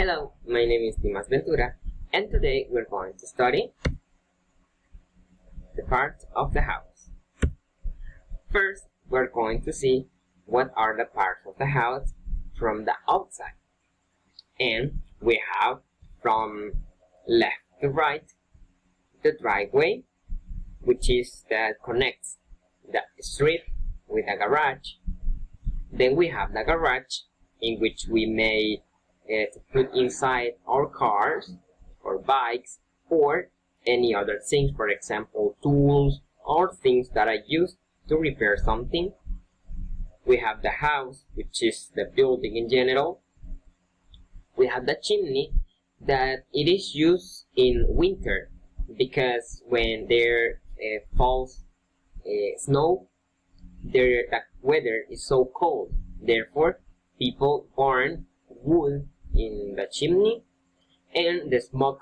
Hello, my name is Dimas Ventura, and today we're going to study the parts of the house. First, we're going to see what are the parts of the house from the outside. And we have from left to right the driveway, which is that connects the street with a garage. Then we have the garage, in which we may to put inside our cars or bikes or any other things, for example tools or things that are used to repair something. We have the house, which is the building in general. We have the chimney, that it is used in winter because when there falls snow, the weather is so cold. Therefore, people burn wood in the chimney and the smoke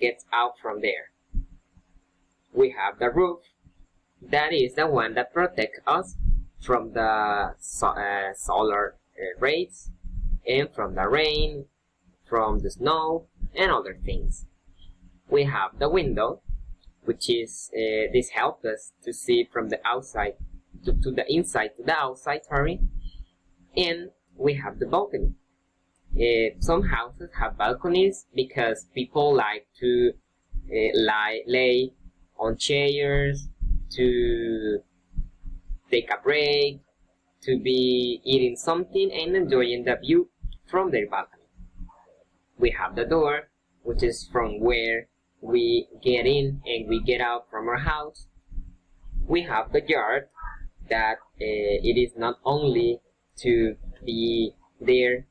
gets out from there. We have the roof, that is the one that protects us from the solar rays and from the rain, from the snow and other things. We have the window, which is this helps us to see from the outside to the inside to the outside, and we have the balcony. Some houses have balconies because people like to lay on chairs, to take a break, to be eating something and enjoying the view from their balcony. We have the door, which is from where we get in and we get out from our house. We have the yard, that it is not only to be there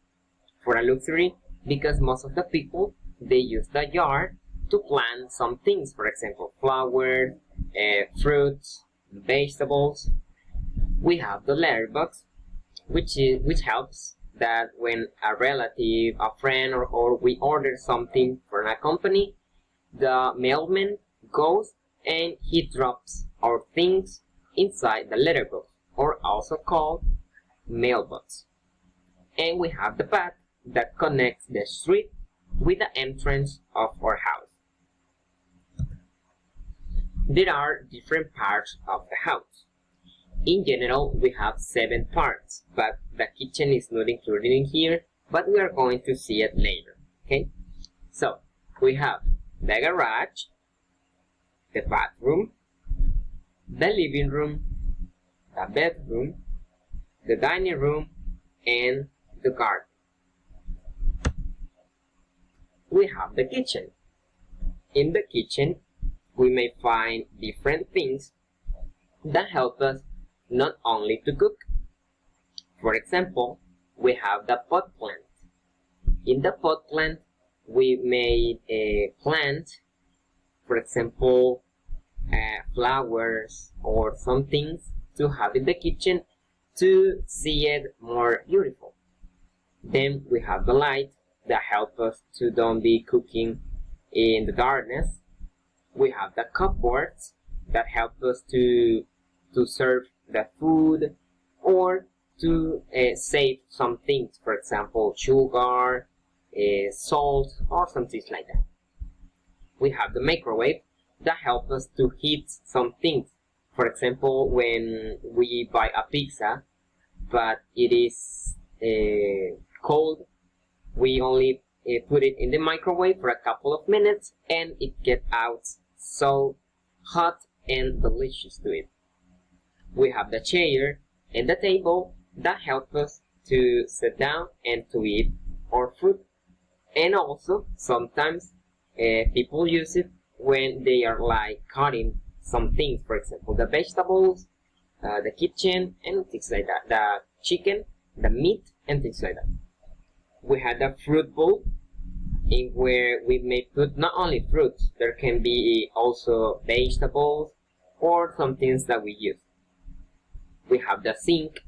for a luxury, because most of the people, they use the yard to plant some things, for example flowers, fruits, vegetables. We have the letterbox, which helps that when a relative, a friend, or we order something from a company, the mailman goes and he drops our things inside the letterbox, or also called mailbox. And we have the path that connects the street with the entrance of our house. There are different parts of the house. In general, we have 7 parts, but the kitchen is not included in here, but we are going to see it later. Okay? So, we have the garage, the bathroom, the living room, the bedroom, the dining room, and the garden. We have the kitchen. In the kitchen, we may find different things that help us not only to cook. For example, we have the pot plant. In the pot plant, we may plant, for example, flowers or some things to have in the kitchen to see it more beautiful. Then we have the light that help us to don't be cooking in the darkness. We have the cupboards that help us to serve the food or to save some things, for example sugar, salt, or some things like that. We have the microwave that help us to heat some things. For example, when we buy a pizza but it is cold, we only put it in the microwave for a couple of minutes and it gets out so hot and delicious to it. We have the chair and the table that help us to sit down and to eat our food. And also, sometimes people use it when they are like cutting some things, for example the vegetables, the kitchen, and things like that, the chicken, the meat, and things like that. We had a fruit bowl, in where we may put not only fruits, there can be also vegetables or some things that we use. We have the sink,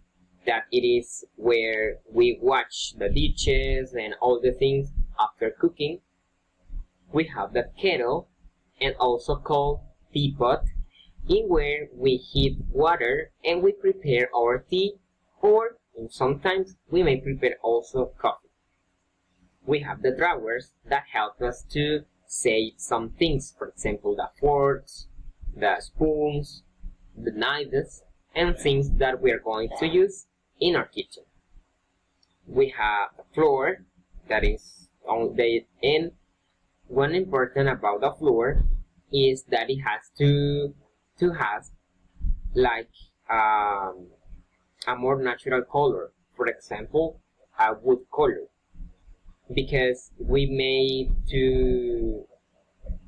that it is where we wash the dishes and all the things after cooking. We have the kettle, and also called teapot, in where we heat water and we prepare our tea, or sometimes we may prepare also coffee. we have the drawers that help us to save some things. For example, the forks, the spoons, the knives, and things that we are going to use in our kitchen. We have the floor that is on the end. One important about the floor is that it has to have like a more natural color. For example, a wood color, because we may to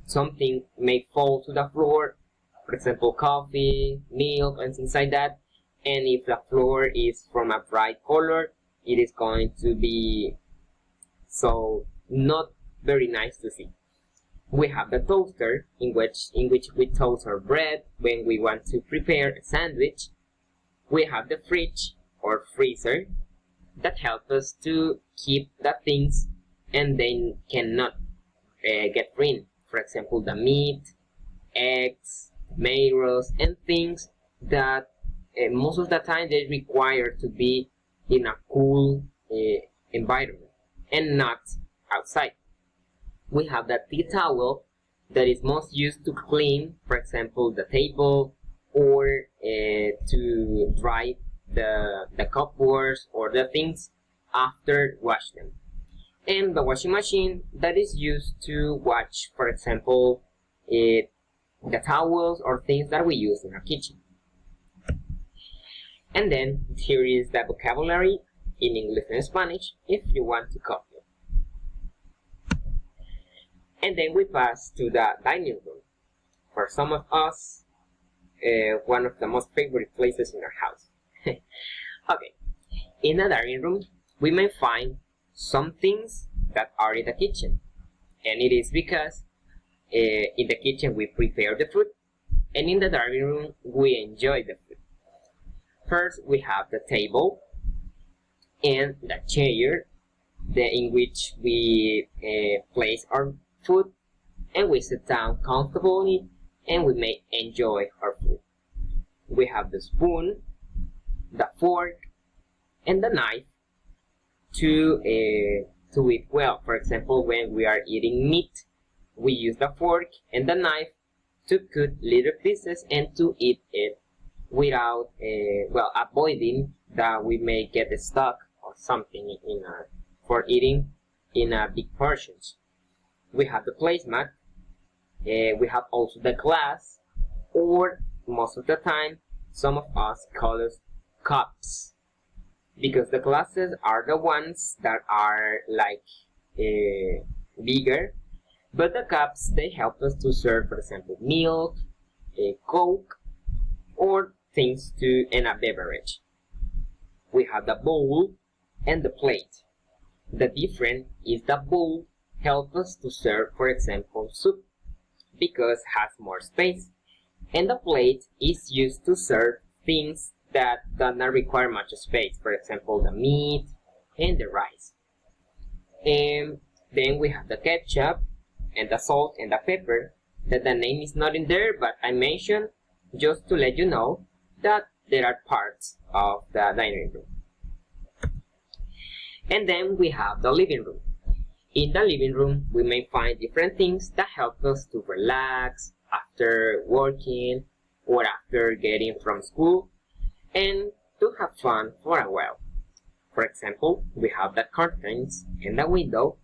something may fall to the floor, for example coffee, milk, and things like that, and if the floor is from a bright color, it is going to be so not very nice to see. We have the toaster in which we toast our bread when we want to prepare a sandwich. We have the fridge or freezer that help us to keep the things and they cannot get ruined. For example, the meat, eggs, tomatoes, and things that most of the time they require to be in a cool environment and not outside. We have the tea towel that is most used to clean, for example, the table or to dry the cupboards or the things after wash them. And the washing machine that is used to wash, for example, the towels or things that we use in our kitchen. And then here is the vocabulary in English and Spanish if you want to copy it. And then we pass to the dining room. For some of us, one of the most favorite places in our house. Okay, in the dining room, we may find some things that are in the kitchen. And it is because in the kitchen we prepare the food, and in the dining room we enjoy the food. First, we have the table and the chair in which we place our food, and we sit down comfortably and we may enjoy our food. We have the spoon, the fork, and the knife to eat well. For example, when we are eating meat, we use the fork and the knife to cut little pieces and to eat it without avoiding that we may get stuck or something for eating in big portions. We have the placemat. We have also the glass, or most of the time some of us call it cups, because the glasses are the ones that are like bigger, but the cups, they help us to serve, for example, milk, coke, or things in a beverage. We have the bowl and the plate. The difference is the bowl helps us to serve, for example, soup, because it has more space, and the plate is used to serve things that do not require much space, for example, the meat and the rice. And then we have the ketchup and the salt and the pepper, that the name is not in there, but I mentioned just to let you know that there are parts of the dining room. And then we have the living room. In the living room, we may find different things that help us to relax after working or after getting from school, and to have fun for a while. For example, we have the curtains and the window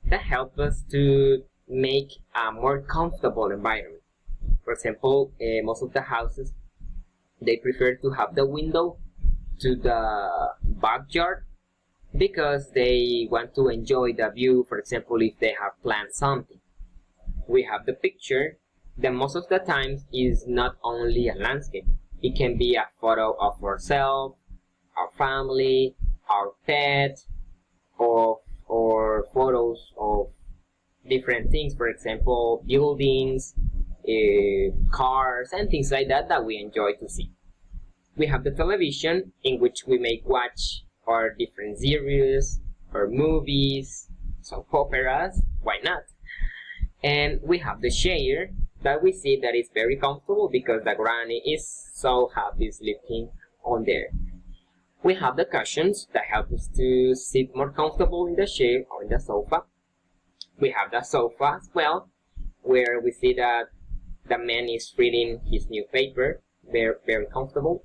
that help us to make a more comfortable environment. For example, most of the houses, they prefer to have the window to the backyard because they want to enjoy the view, for example, if they have planned something. We have the picture that most of the times is not only a landscape. It can be a photo of ourselves, our family, our pet, or photos of different things, for example, buildings, cars, and things like that that we enjoy to see. We have the television, in which we may watch our different series or movies, soap operas, why not? And we have the chair that we see that is very comfortable because the granny is so happy sleeping on there. We have the cushions that help us to sit more comfortable in the chair or in the sofa. We have the sofa as well, where we see that the man is reading his newspaper, very, very comfortable.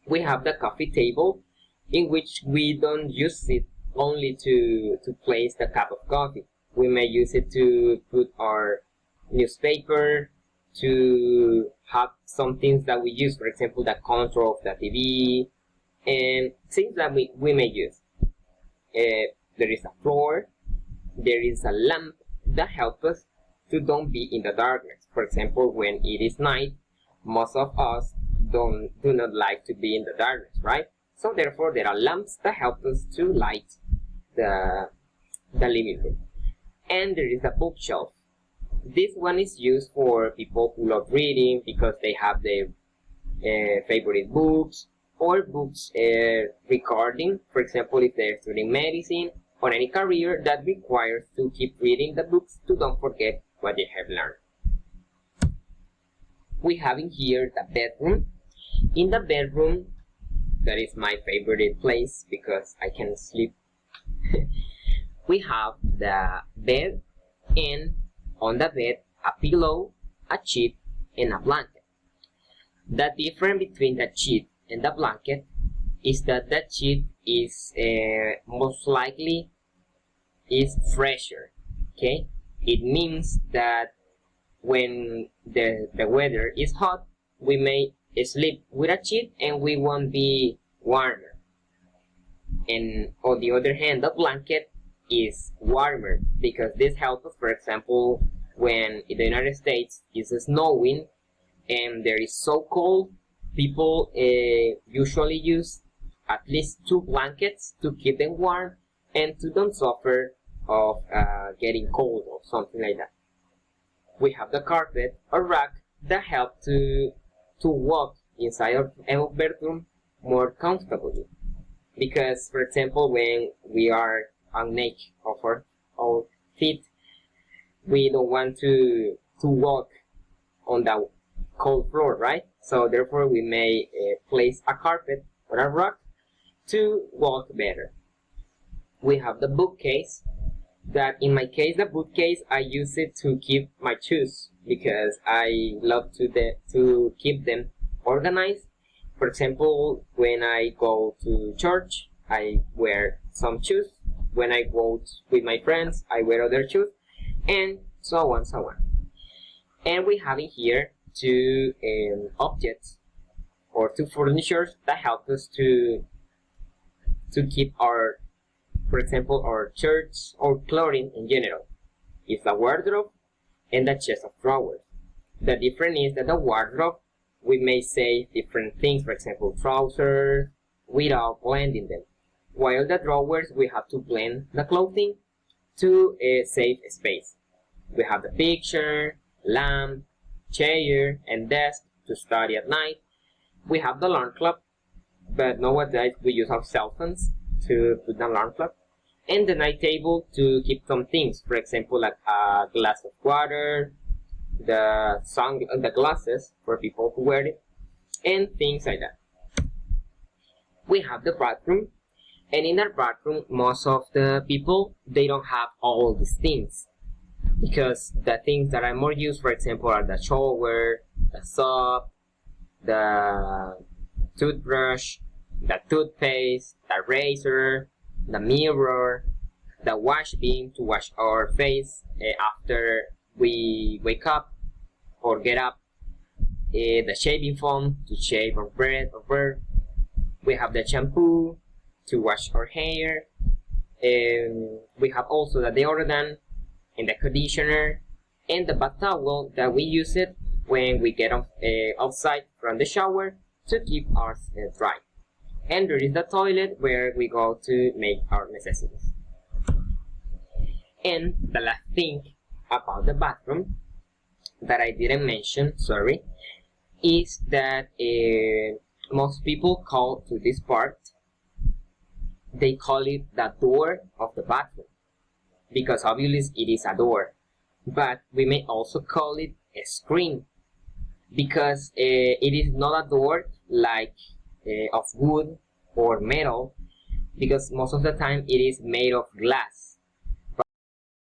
We have the coffee table, in which we don't use it only to place the cup of coffee. We may use it to put our newspaper, to have some things that we use, for example, the control of the TV, and things that we may use. There is a floor, there is a lamp that helps us to don't be in the darkness. For example, when it is night, most of us do not like to be in the darkness, right? So therefore, there are lamps that help us to light the living room. And there is a bookshelf. This one is used for people who love reading because they have their favorite books, or books regarding, for example, if they're studying medicine or any career that requires to keep reading the books to don't forget what they have learned. We have in here the bedroom. In the bedroom, that is my favorite place because I can sleep. We have the bed, and on the bed a pillow, a sheet, and a blanket. The difference between the sheet and the blanket is that the sheet is most likely is fresher. Okay, it means that when the weather is hot, we may sleep with a sheet and we won't be warmer. And on the other hand, the blanket is warmer because this helps us, for example, when in the United States it's snowing and there is so cold, people usually use at least 2 blankets to keep them warm and to don't suffer of getting cold or something like that. We have the carpet or rug that help to walk inside our bedroom more comfortably. Because, for example, when we are naked of our feet, we don't want to walk on the cold floor, right? So therefore, we may place a carpet or a rug to walk better. We have the bookcase. That in my case, the bookcase, I use it to keep my shoes because I love to keep them organized. For example, when I go to church, I wear some shoes. When I go with my friends, I wear other shoes, and so on, so on. And we have in here 2 objects or 2 furnitures that help us to keep our, for example, our shirts or clothing in general. It's the wardrobe and the chest of drawers. The difference is that the wardrobe, we may say different things, for example, trousers, without blending them. While the drawers, we have to blend the clothing to save space. We have the picture, lamp, chair, and desk to study at night. We have the alarm clock, but nowadays we use our cell phones to put the alarm clock. And the night table to keep some things, for example, like a glass of water, the glasses for people who wear it, and things like that. We have the bathroom, and in our bathroom, most of the people, they don't have all these things, because the things that are more used, for example, are the shower, the soap, the toothbrush, the toothpaste, the razor, the mirror, the wash bin to wash our face after we wake up or get up, the shaving foam to shave our beard. We have the shampoo to wash our hair, and we have also the deodorant and the conditioner and the bath towel that we use it when we get outside from the shower to keep ours dry. And there is the toilet where we go to make our necessities. And the last thing about the bathroom that I didn't mention, is that most people call to this part, they call it the door of the bathroom, because obviously it is a door, but we may also call it a screen, because it is not a door like of wood or metal, because most of the time it is made of glass.